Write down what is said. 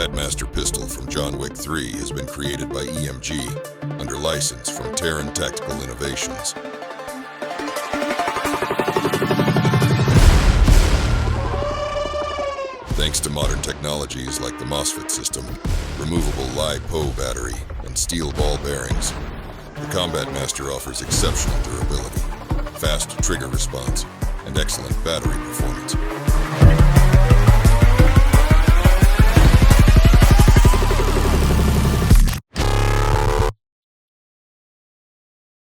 Combat Master pistol from John Wick 3 has been created by EMG under license from Terran Tactical Innovations. Thanks to modern technologies like the MOSFET system, removable LiPo battery, and steel ball bearings, the Combat Master offers exceptional durability, fast trigger response, and excellent battery performance.